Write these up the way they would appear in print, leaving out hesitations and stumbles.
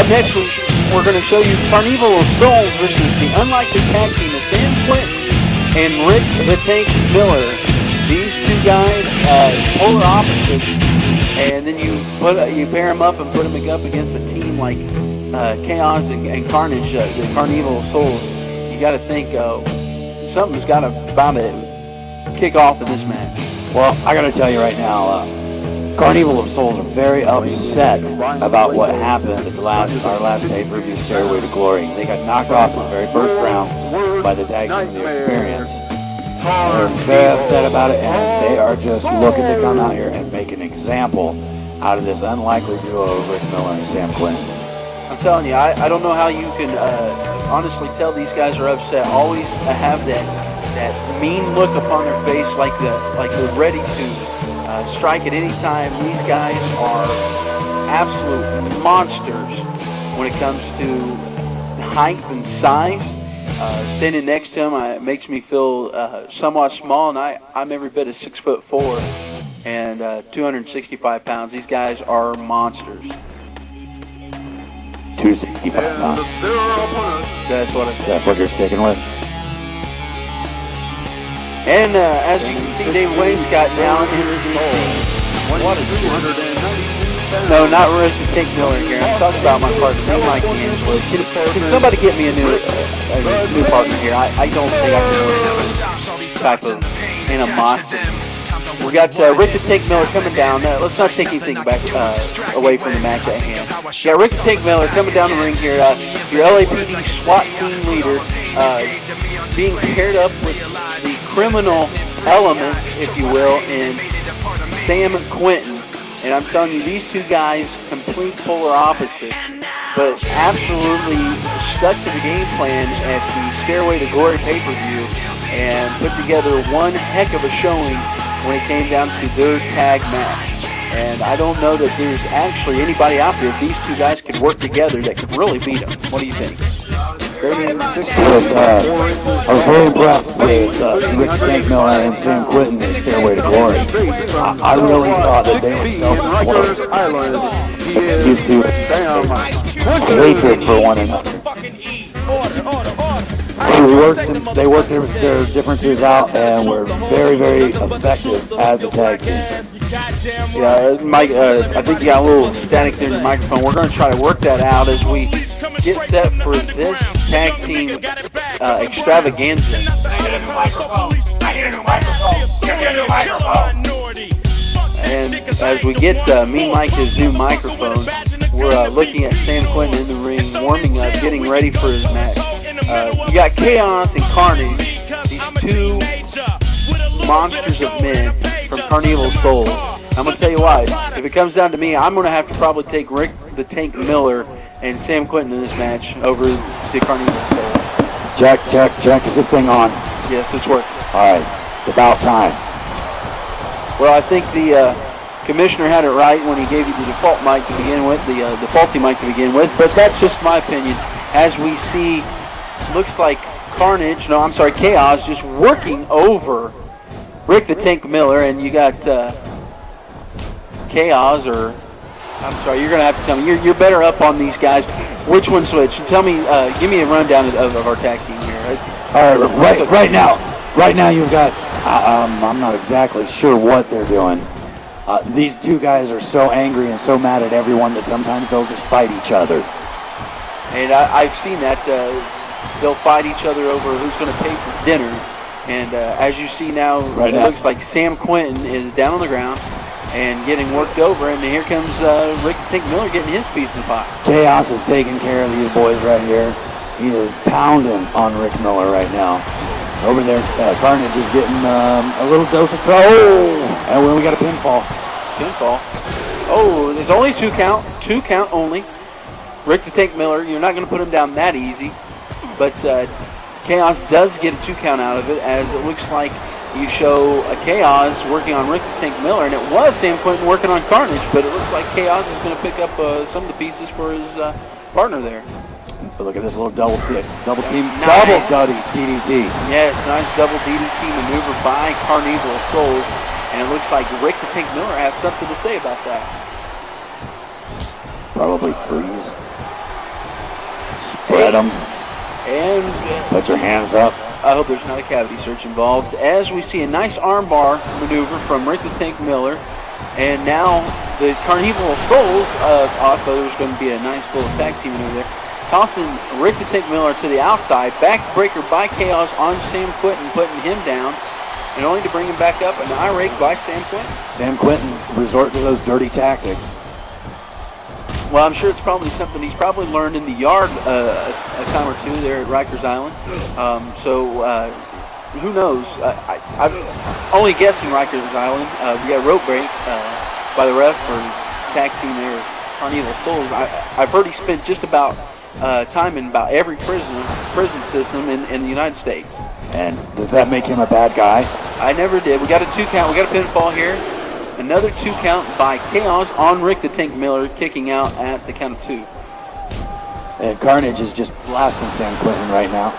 Up next, we're going to show you Karnevil of Souls versus the unlikely tag team of Sam Quentin and Rick the Tank Miller. These two guys, polar opposites, and then you pair them up and put them up against a team like Chaos and Carnage, the Karnevil of Souls. You got to think something's about to kick off in this match. Well, I got to tell you right now, Karnevil of Souls are very upset about what happened at our last pay-per-view, Stairway to Glory. They got knocked off in the very first round by the tag team of the Experience. They're very upset about it, and they are just looking to come out here and make an example out of this unlikely duo of Rick Miller and Sam Quentin. I'm telling you, I don't know how you can honestly tell these guys are upset. Always have that mean look upon their face, like they're ready to strike at any time. These guys are absolute monsters when it comes to height and size. Standing next to him makes me feel somewhat small, and I'm every bit of 6'4" and 265 pounds. These guys are monsters. 265 pounds. That's what you're sticking with. And as you can see, Dave Wayne's got down into the what is 290? No, not Rick the Tank Miller here. I'm talking about my partner, Mike Angelo. Can somebody get me a new partner here? I don't think I can do this type of animosity. We got Rick the Tank Miller coming down. Let's not take anything back away from the match at hand. Yeah, Rick the Tank Miller coming down the ring here. Your LAPD SWAT team leader being paired up with the criminal element, if you will, in Sam Quentin. And I'm telling you, these two guys, complete polar opposites, but absolutely stuck to the game plan at the Stairway to Glory pay-per-view and put together one heck of a showing when it came down to their tag match. And I don't know that there's actually anybody out there, if these two guys could work together, that could really beat them. What do you think? I was very impressed with Rick Tank Miller and Sam Quentin in Stairway to Glory. I really thought that they were self-employed. These two hatred for one another. They worked their differences out and were very, very effective as a tag team. Yeah, Mike, I think you got a little static there in the microphone. We're going to try to work that out as we get set for this tag team extravaganza. And as we get Mean Mike his new microphone, we're looking at Sam Quentin in the ring, warming up, getting ready for his match. You got Chaos and Carnage, these two monsters of men from Karnevil of Souls. I'm going to tell you why. If it comes down to me, I'm going to have to probably take Rick the Tank Miller and Sam Quentin in this match over the Karnevil of Souls. Check. Is this thing on? Yes, it's working. All right. It's about time. Well, I think the commissioner had it right when he gave you the default mic to begin with, the faulty mic to begin with, but that's just my opinion. As we see, looks like Chaos just working over Rick the Tank Miller, and you got Chaos, or I'm sorry, you're going to have to tell me. You're better up on these guys. Which one switch? Tell me, give me a rundown of our tag team here. All right, right now you've got, I'm not exactly sure what they're doing. These two guys are so angry and so mad at everyone that sometimes they'll just fight each other. And I've seen that. They'll fight each other over who's going to pay for dinner. And as you see now, it looks like Sam Quentin is down on the ground and getting worked over, and here comes Rick the Tank Miller getting his piece of the pie. Chaos is taking care of these boys right here. He is pounding on Rick Miller right now. Over there, Carnage is getting a little dose of trouble. Oh, and we got a pinfall. Oh, there's only two count only. Rick the Tank Miller, you're not going to put him down that easy, but Chaos does get a 2 count out of it, as it looks like you show a Chaos working on Rick the Tank Miller, and it was Sam Quentin working on Carnage, but it looks like Chaos is going to pick up some of the pieces for his partner there. But look at this little double team, nice. double DDT. Yes, nice double DDT maneuver by Karnevil of Souls, and it looks like Rick the Tank Miller has something to say about that. Probably freeze. Spread them. And Put your hands up. I hope there's not a cavity search involved. As we see a nice armbar maneuver from Rick the Tank Miller. And now the Karnevil of Souls, I thought there was going to be a nice little tag team maneuver there. Tossing Rick the Tank Miller to the outside. Backbreaker by Chaos on Sam Quentin, putting him down. And only to bring him back up, an eye rake by Sam Quentin. Sam Quentin resort to those dirty tactics. Well, I'm sure it's probably something he's probably learned in the yard a time or two there at Rikers Island. Who knows? I'm only guessing Rikers Island. We got a rope break by the ref for tag team there, Karnevil of Souls. I've heard he spent just about time in about every prison system in the United States. And does that make him a bad guy? I never did. We got a 2 count. We got a pinfall here. Another 2 count by Chaos on Rick the Tank Miller, kicking out at the count of 2. And Carnage is just blasting Sam Quentin right now.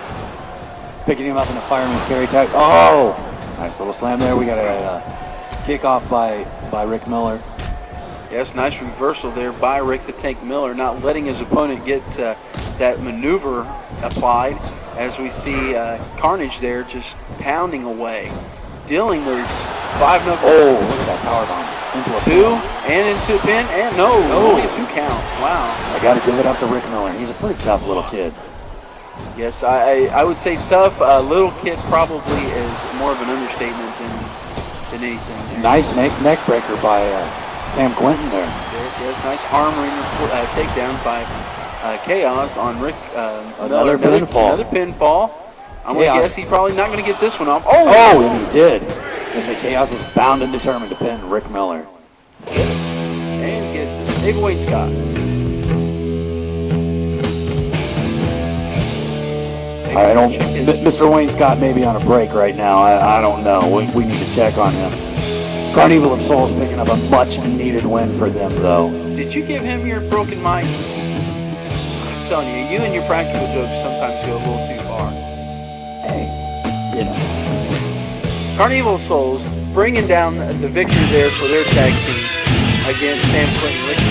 Picking him up in a fireman's carry tag. Oh! Nice little slam there. We got a kickoff by Rick Miller. Yes, nice reversal there by Rick the Tank Miller, not letting his opponent get that maneuver applied. As we see Carnage there just pounding away. Dealing with 5 knuckles. Oh, look at that powerbomb. Into a 2 and into a pin, and no, only a 2 count. Wow. I got to give it up to Rick Miller. He's a pretty tough little kid. Yes, I would say tough. Little kid probably is more of an understatement than anything. There. Nice neck breaker by Sam Quentin there. Yes, nice arm wringer takedown by Chaos on Rick Another pinfall. Another pinfall. I'm going to guess he's probably not going to get this one off. Oh, and he did. As the Chaos was bound and determined to pin Rick Miller. And gets it. Big Wayne Scott. All right, Mr. Wayne Scott may be on a break right now. I don't know. We need to check on him. Karnevil of Souls picking up a much-needed win for them, though. Did you give him your broken mic? I'm telling you, you and your practical jokes sometimes go a little too far. Hey, you know. Karnevil of Souls bringing down the victory there for their tag team against Sam Quentin.